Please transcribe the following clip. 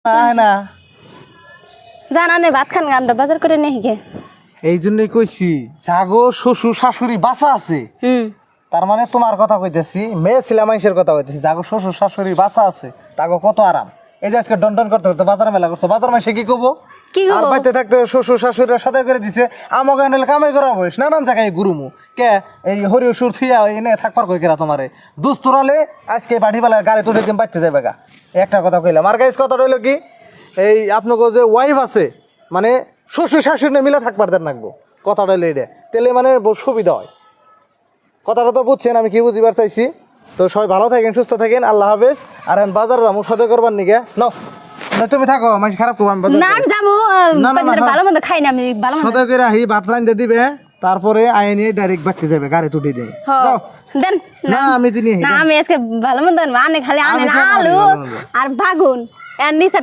না জানা নেই ভাত খান আমরা বাজার করে নেই গে। এই জন্যই কইছি জাগো শ্বশুর শাশুড়ি বাঁচা আছে। তার মানে তোমার কথা কইতেছি, মেয়ে ছিলা মানুষের কথা কইতেছি। জাগো শ্বশুর শাশুড়ি বাঁচা আছে, তাগো কত আরাম। এই যে আজকে ডন করতে করতে বাজার মেলা করছো, বাজার মাসে কি করবো? কি আর করবো? বাইতে থাকতে শ্বশুর শাশুড়িরা সদাই করে দিছে, আমাকে এনে কামাই করা বয়স নানান জায়গায় গুরুমু কে এই হরিও সুর থুইয়া এনে থাকবার কই কেরা তোমারে দুস্তরালে আজকে বাড়ি বেলা গাড়ি তুলে দিন বাচ্চা যাবে গা। একটা কথা কইলাম। আর গাইস কথা রইল কি, এই আপনাকে যে ওয়াইফ আছে মানে শ্বশুর শাশুড়ি মিলে থাকবার দেন রাখবো, কথাটা হইলো এটা, তাহলে মানে সুবিধা হয়। কথাটা তো বুঝছেন আমি কি বুঝিবার চাইছি। তো সবাই ভালো থাকেন, সুস্থ থাকেন, আল্লাহ হাফেজ। আর এখন বাজার যাবো সদয় করবার নিকে নাও। তুমি থাকো, মানুষ খারাপ করবো, আমি বাজার না আমি যাবো না, না, না, ভালো মন্দ খাই না আমি ভালো মন্দ সদয় করে আহি ভাত রান্ধতে দিবে, তারপরে আয় নিয়ে ডাইরেক্ট বাচ্চা যাবে, গাড়ি তুলে দিবে। যাও। দেন না আমি দিনই না আমি আজকে ভালো মন্দ আনে খালি আনে আমি খাবো না, আলু ভালো মন্দ। আর বাগুন এর নিচে